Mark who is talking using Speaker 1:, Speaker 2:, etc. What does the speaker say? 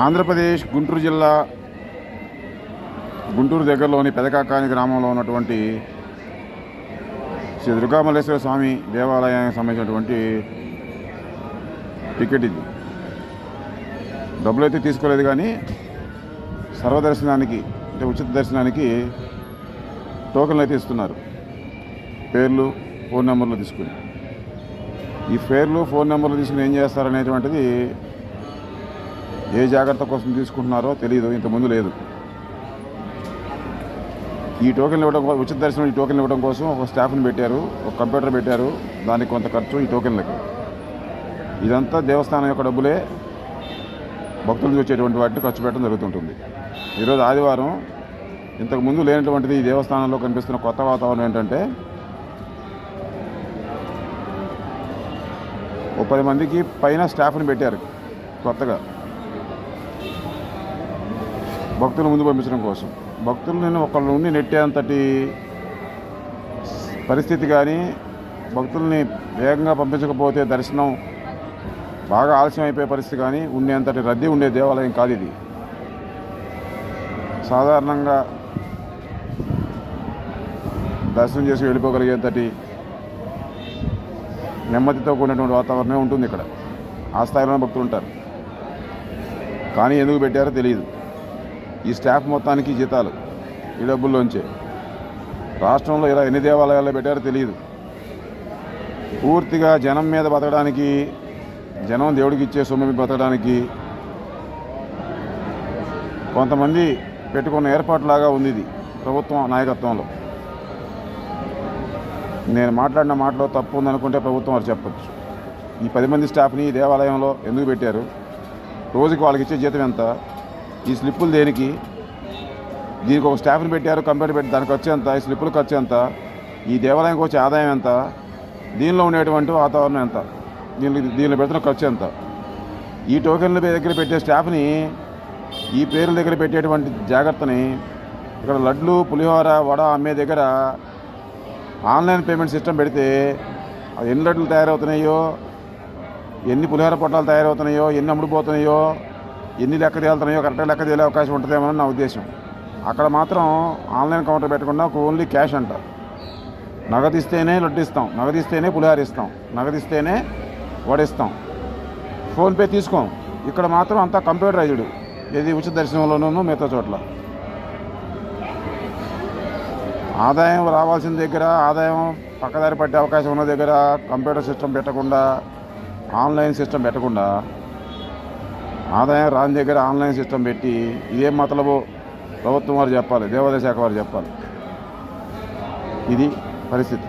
Speaker 1: ఆంధ్రప్రదేశ్ గుంటూరు జిల్లా గుంటూరు దగ్గరలోని పెదకాకాని గ్రామంలో ఉన్నటువంటి శ్రీ దుర్గామల్లేశ్వర స్వామి దేవాలయానికి సంబంధించినటువంటి టికెట్ ఇది. డబ్బులు అయితే తీసుకోలేదు, కానీ సర్వదర్శనానికి అంటే ఉచిత దర్శనానికి టోకెన్లు అయితే ఇస్తున్నారు. పేర్లు, ఫోన్ నెంబర్లు తీసుకుని ఈ పేర్లు, ఫోన్ నెంబర్లు తీసుకుని ఏం చేస్తారనేటువంటిది ఏ జాగ్రత్త కోసం తీసుకుంటున్నారో తెలియదు, ఇంతకుముందు లేదు. ఈ టోకెన్లు ఇవ్వడం, ఉచిత దర్శనం ఈ టోకెన్లు ఇవ్వడం కోసం ఒక స్టాఫ్ని పెట్టారు, ఒక కంప్యూటర్ పెట్టారు, దానికి కొంత ఖర్చు ఈ టోకెన్లకి. ఇదంతా దేవస్థానం యొక్క డబ్బులే భక్తుల నుంచి వచ్చేటువంటి వాటిని ఖర్చు పెట్టడం జరుగుతుంటుంది. ఈరోజు ఆదివారం, ఇంతకుముందు లేనటువంటిది ఈ దేవస్థానంలో కనిపిస్తున్న కొత్త వాతావరణం ఏంటంటే 10 మందికి పైన స్టాఫ్ని పెట్టారు కొత్తగా, భక్తుల ముందు పంపించడం కోసం. భక్తులను ఒకళ్ళ నుండి నెట్టేంతటి పరిస్థితి కానీ, భక్తుల్ని వేగంగా పంపించకపోతే దర్శనం బాగా ఆలస్యం అయిపోయే పరిస్థితి కానీ ఉండేంతటి రద్దీ ఉండే దేవాలయం కాదు ఇది. సాధారణంగా దర్శనం చేసి వెళ్ళిపోగలిగేంతటి నెమ్మదితో కూడినటువంటి వాతావరణమే ఉంటుంది ఇక్కడ. ఆ స్థాయిలోనే భక్తులు ఉంటారు. కానీ ఎందుకు పెట్టారో తెలియదు. ఈ స్టాఫ్ మొత్తానికి జీతాలు ఈ డబ్బుల్లోంచే. రాష్ట్రంలో ఇలా ఎన్ని దేవాలయాల్లో పెట్టారో తెలియదు. పూర్తిగా జనం మీద బతకడానికి, జనం దేవుడికి ఇచ్చే సొమ్ము మీద బతకడానికి కొంతమంది పెట్టుకున్న ఏర్పాటులాగా ఉంది ఇది ప్రభుత్వం నాయకత్వంలో. నేను మాట్లాడిన మాటలో తప్పు ఉందనుకుంటే ప్రభుత్వం వారు చెప్పచ్చు. ఈ 10 మంది స్టాఫ్ని ఈ దేవాలయంలో ఎందుకు పెట్టారు? రోజుకి వాళ్ళకి ఇచ్చే జీతం ఎంత? ఈ స్లిప్పులు దేనికి? దీనికి ఒక స్టాఫ్ని పెట్టారు, కంప్యూటర్ పెట్టి, దానికి ఖర్చు ఎంత? ఈ స్లిప్పులు ఖర్చు ఎంత? ఈ దేవాలయంకి వచ్చే ఆదాయం ఎంత? దీనిలో ఉండేటువంటి వాతావరణం ఎంత? దీనిలో పెడుతున్న ఖర్చు ఎంత? ఈ టోకెన్ల దగ్గర పెట్టే స్టాఫ్ని, ఈ పేర్ల దగ్గర పెట్టేటువంటి జాగ్రత్తని, ఇక్కడ లడ్లు, పులిహోర, వడ అమ్మే దగ్గర ఆన్లైన్ పేమెంట్ సిస్టమ్ పెడితే అది ఎన్ని లడ్లు తయారవుతున్నాయో, ఎన్ని పులిహోర పొట్లాలు తయారవుతున్నాయో, ఎన్ని అమ్ముడుపోతున్నాయో, ఎన్ని లెక్క తేలుతున్నాయో కరెక్ట్గా లెక్క తేలే అవకాశం ఉంటుందేమో నా ఉద్దేశం. అక్కడ మాత్రం ఆన్లైన్ కౌంటర్ పెట్టకుండా ఓన్లీ క్యాష్ అంట. నగదిస్తేనే లడ్డు ఇస్తాం, నగదిస్తేనే పులిహోర ఇస్తాం, నగదిస్తేనే వడిస్తాం, ఫోన్పే తీసుకోం. ఇక్కడ మాత్రం అంతా కంప్యూటరైజ్డ్. ఇది ఉచిత దర్శనంలోనూ మిగతా చోట్ల. ఆదాయం రావాల్సిన దగ్గర, ఆదాయం పక్కదారి పట్టే అవకాశం ఉన్న దగ్గర కంప్యూటర్ సిస్టమ్ పెట్టకుండా, ఆన్లైన్ సిస్టమ్ పెట్టకుండా, ఆదాయం రాని దగ్గర ఆన్లైన్ సిస్టమ్ పెట్టి, ఇదేం మతలబో ప్రభుత్వం వారు చెప్పాలి, దేవాదాయ శాఖ వారు చెప్పాలి. ఇది పరిస్థితి.